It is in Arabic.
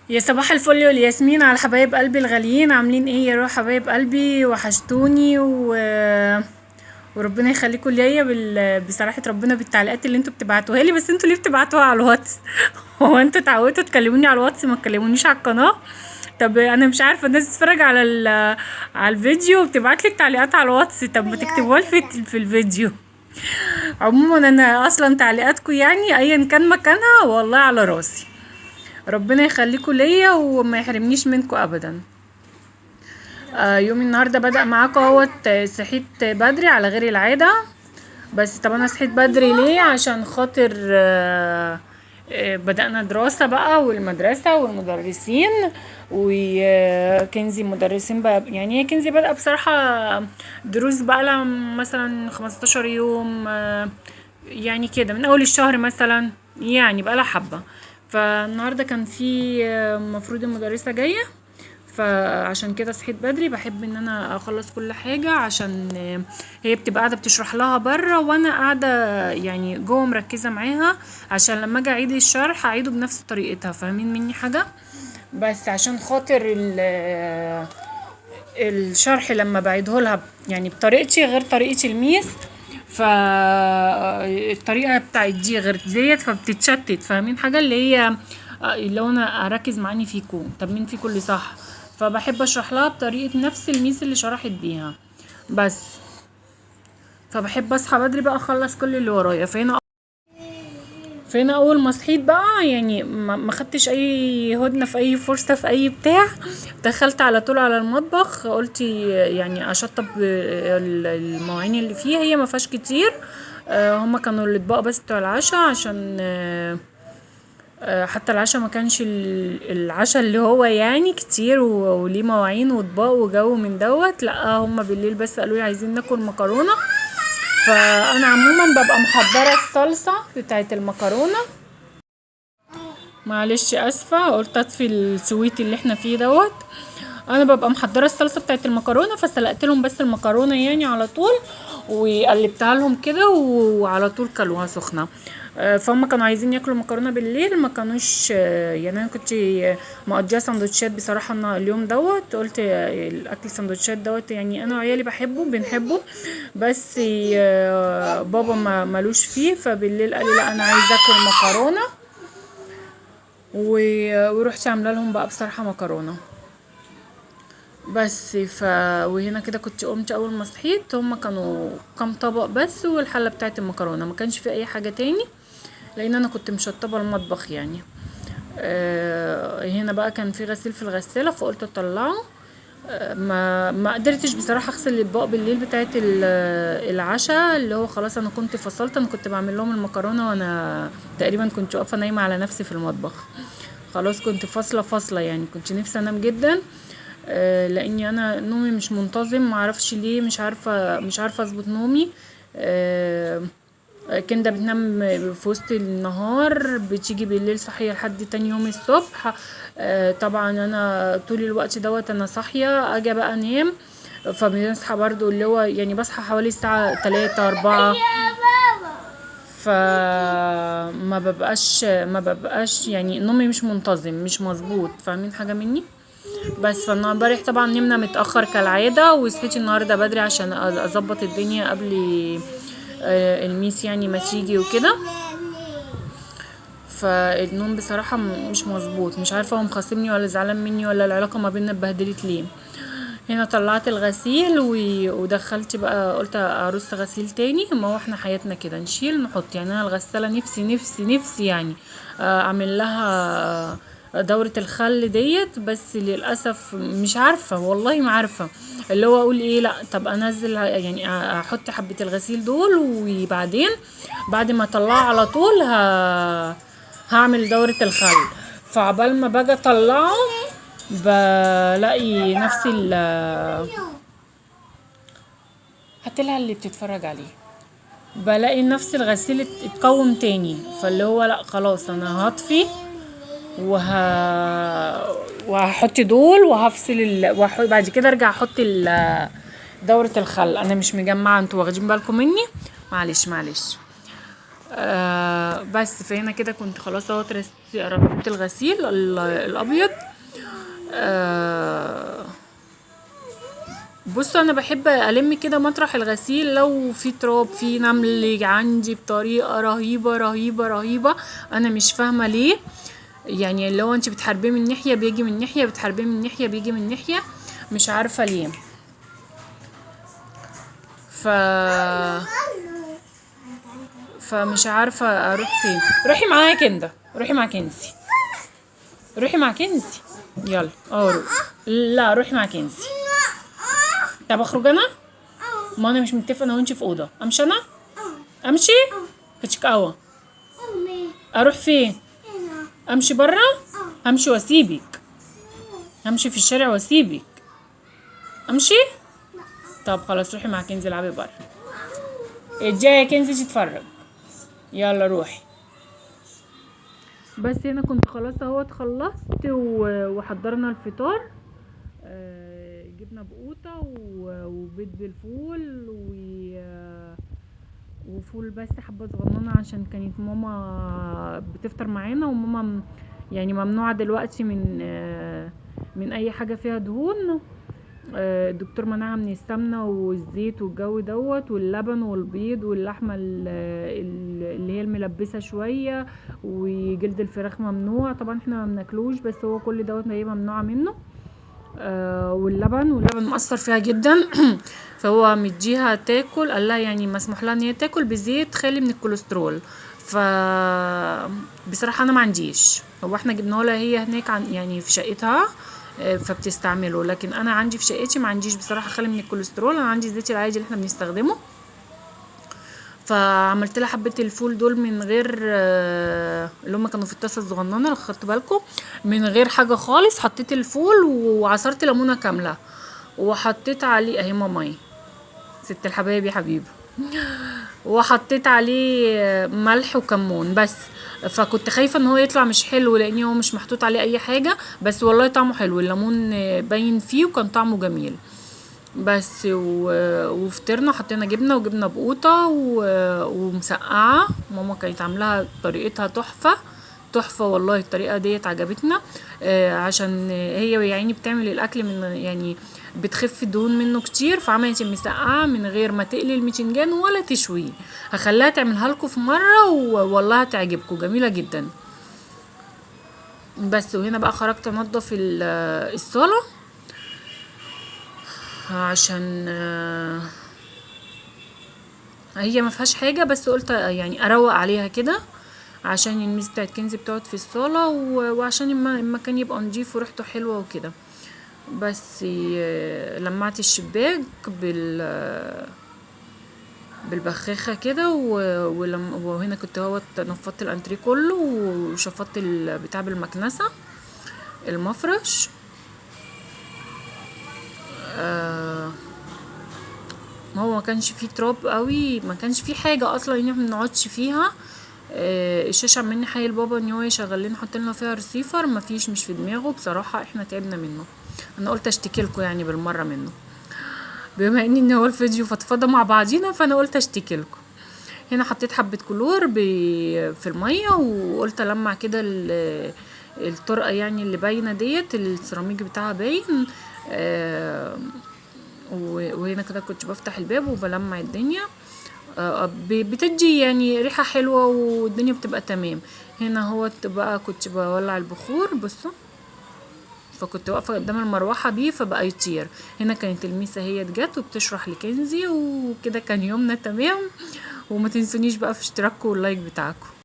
يا صباح الفل والياسمين على حبايب قلبي الغاليين، عاملين ايه يا روح حبايب قلبي؟ وحشتوني وربنا يخليكم ليا بصراحة ربنا بالتعليقات اللي انتوا بتبعتوها لي. بس انتوا ليه بتبعتوها على الواتس؟ هو انتوا اتعودتوا تكلموني على الواتس ما تكلمونيش على القناة؟ طب انا مش عارفة الناس بتتفرج على الفيديو وبتبعت لي التعليقات على الواتس، طب ما تكتبوها لي في الفيديو. عموما انا اصلا تعليقاتكم يعني ايا كان مكانها والله على راسي. ربنا يخليكوا ليا وما يحرمنيش منكم ابدا. يومي النهارده بدأ معاكم اهوت. صحيت بدري على غير العادة. بس طب انا صحيت بدري ليه؟ عشان خاطر بدأنا دراسة بقى، والمدرسة والمدرسين. وكنزي مدرسين بقى، يعني هي كنزي بدأ بصراحة دروس بقى لها مثلا 15 يوم، يعني كده من اول الشهر مثلا، يعني بقى لها حبة. فالنهارده كان في مفروض المدرسة جاية، فعشان كده صحيت بدري. بحب ان انا اخلص كل حاجة عشان هي بتبقى قاعدة بتشرح لها بره، وانا قاعدة يعني جوه مركزة معاها، عشان لما اجي اعيد الشرح اعيده بنفس طريقتها. فاهمين مني حاجة؟ بس عشان خاطر الشرح لما بعيده لها يعني بطريقتي غير طريقة الميس، فالطريقة بتاعت دي غير ديت فبتتشتت. فاهمين حاجة؟ اللي هي لو انا اركز معاني فيكم، طب مين فيكم اللي صح؟ فبحب اشرح لها بطريقة نفس الميس اللي شرحت بيها. بس فبحب اصحى بدري بقى اخلص كل اللي ورايا. فهنا اول ما صحيت بقى يعني ما خدتش اي هدنه في اي فرصه في اي بتاع. دخلت على طول على المطبخ، قلت يعني اشطب المواعين اللي فيها، هي ما فيهاش كتير. هما كانوا الاطباق بس بتوع العشاء، عشان حتى العشاء ما كانش العشاء اللي هو يعني كتير وليه مواعين واطباق وجو من دوت. لا هما بالليل بس قالوا لي عايزين ناكل مكرونه. فانا عموما ببقى محضره الصلصه بتاعت المكرونه. معلش اسفه، قلت اطفي السويت اللي احنا فيه دوت. انا ببقى محضره الصلصه بتاعت المكرونه، فسلقت لهم بس المكرونه يعني على طول، وقلبتها لهم كده وعلى طول كلوها سخنه. فهم كانوا عايزين ياكلوا مكرونه بالليل، ما كانوش يعني انا كنت مقضيه سندوتشات بصراحه اليوم دوت. قلت الاكل سندوتشات دوت يعني انا وعيالي بنحبه، بس بابا ما ملوش فيه. فبالليل قال لي لا انا عايزه اكل مكرونه، ورحت عامله لهم بقى بصراحه مكرونه. بس وهنا كده كنت قمت اول ما صحيت، هما كانوا كام طبق بس والحله بتاعت المكرونه، ما كانش في اي حاجه تاني لان انا كنت مشطبه المطبخ يعني. هنا بقى كان في غسيل في الغساله فقلت اطلعه. ما قدرتش بصراحه اغسل الاطباق بالليل بتاعت العشاء، اللي هو خلاص انا كنت فصلت. انا كنت بعمل لهم المكرونه وانا تقريبا كنت واقفه نايمه على نفسي في المطبخ، خلاص كنت فاصله يعني، كنت نفسي انام جدا. لاني انا نومي مش منتظم، معرفش ليه، مش عارفه اظبط نومي. كندا بتنام في وسط النهار، بتيجي بالليل صاحيه لحد تاني يوم الصبح. طبعا انا طول الوقت دوت انا صاحيه، اجي بقى انام فبنصحى برضو اللي هو يعني بصحى حوالي الساعه 3 4. ما ببقاش يعني نومي مش منتظم مش مظبوط. فاهمين حاجه مني؟ بس امبارح طبعا نمنا متاخر كالعاده، وصحيت النهارده بدري عشان اظبط الدنيا قبل الميس يعني ما تيجي وكده. فالنوم بصراحه مش مظبوط، مش عارفه هو مخاصمني ولا زعلان مني ولا العلاقه ما بيننا اتبهدلت ليه. هنا طلعت الغسيل ودخلت بقى، قلت ارص غسيل تاني. ما هو احنا حياتنا كده نشيل نحط يعني. انا الغساله نفسي يعني اعمل لها دورة الخل ديت، بس للأسف مش عارفة والله ما عارفة اللي هو اقول ايه. لا طب انزل يعني احط حبة الغسيل دول، وبعدين بعد ما اطلعها على طول هعمل دورة الخل. فعبال ما باجي اطلعه بلاقي نفسي هاتلها اللي بتتفرج عليه، بلاقي نفس الغسيل اتقوم تاني. فاللي هو لا خلاص انا هطفي وهحط دول وهفصل بعد كده ارجع احط دورة الخل. انا مش مجمعة، انتوا واخدين بالكم مني؟ معلش. بس فهنا كده كنت خلاص اهو رتبت الغسيل الابيض. بصوا انا بحب الم كده مطرح الغسيل لو في تراب في نمل عندي بطريقه رهيبه رهيبه رهيبه. انا مش فاهمه ليه، يعني لو انت بتحاربيه من ناحيه بيجي من ناحيه، بتحاربيه من ناحيه بيجي من ناحيه، مش عارفه ليه. فمش عارفه اروح فين. روحي معايا كندا، روحي مع كنزي، روحي مع كنزي، يلا لا روحي مع كنزي. طب اخرج انا؟ ما انا مش متفقه انا وانت في اوضه. امشي انا؟ امشي كتشك قهوه. اروح فين؟ امشي برا؟ امشي واسيبك؟ امشي في الشارع واسيبك؟ امشي؟ طب خلاص روحي مع كنزي العبي برا. الجايه يا كنزي تتفرج، يلا روحي. بس هنا كنت خلاص اهوت خلصت وحضرنا الفطار. جبنا بقوطه وبيض بالفول وفول بس حبه صغننه عشان كانت ماما بتفطر معانا، وماما يعني ممنوعه دلوقتي من اي حاجه فيها دهون. الدكتور منعها من السمنه والزيت والجو دوت واللبن والبيض واللحمه اللي هي الملبسه شويه، وجلد الفراخ ممنوع طبعا، احنا ما بناكلوش، بس هو كل دوت هي ممنوعه منه. واللبن مأثر فيها جدا. فهو مديها تاكل، قال لها يعني مسموح لها ان هي تاكل بزيت خالي من الكوليسترول. بصراحه انا ما عنديش، هو احنا جبناه لها هي هناك يعني في شقتها فبتستعمله، لكن انا عندي في شقتي ما عنديش بصراحه خالي من الكوليسترول. انا عندي الزيت العادي اللي احنا بنستخدمه. فعملت لها حبه الفول دول من غير اللي هم كانوا في الطاسه الصغننه لو خدتوا بالكم، من غير حاجه خالص. حطيت الفول وعصرت ليمونه كامله وحطيت عليه اهي مامي ست الحبايب يا حبيبي، وحطيت عليه ملح وكمون بس. فكنت خايفه ان هو يطلع مش حلو لان هو مش محطوط عليه اي حاجه، بس والله طعمه حلو، الليمون باين فيه وكان طعمه جميل. بس وفطرنا، حطينا جبنه وجبنه بقوطه ومسقعه. ماما كانت عاملاها طريقتها تحفه تحفه والله، الطريقه ديت عجبتنا. عشان هي يعني بتعمل الاكل من يعني بتخف الدهون منه كتير، فعملت المسقعه من غير ما تقلي المتنجان ولا تشويه. هخليها تعملها لكم في مره والله هتعجبكم، جميله جدا. بس وهنا بقى خرجت انضف الصاله عشان هي ما فيهاش حاجه، بس قلت يعني اروق عليها كده عشان الميز بتاعت كنزي بتقعد في الصاله وعشان المكان يبقى نضيف وريحته حلوه وكده. بس لمعت الشباك بالبخاخه كده وهنا كنت اهوت نفضت الانتريه كله وشفطت البتاع بالمكنسه المفرش. هو ما كانش فيه تراب قوي، ما كانش فيه حاجه اصلا ان احنا ما نقعدش فيها. الشاشه عمالين حي البابا ان هو يشغل لنا يحط لنا فيها ريسيفر، ما فيش مش في دماغه بصراحه، احنا تعبنا منه. انا قلت اشتكي لكم يعني بالمره منه، بما ان هو الفيديو فضفضه مع بعضينا فانا قلت اشتكي لكم. هنا حطيت حبه كلور في الميه وقلت المع كده الطرقه يعني اللي باينه ديت، السيراميك بتاعها باين. وهنا كده كنت بفتح الباب وبلمع الدنيا، بتدي يعني ريحه حلوه والدنيا بتبقى تمام. هنا هو بقى كنت بولع البخور بصوا، فكنت واقفه قدام المروحه بيه فبقى يطير. هنا كانت الميسه هي جت وبتشرح لكنزي، وكده كان يومنا تمام. وما تنسونيش بقى في اشتراككم واللايك بتاعكم.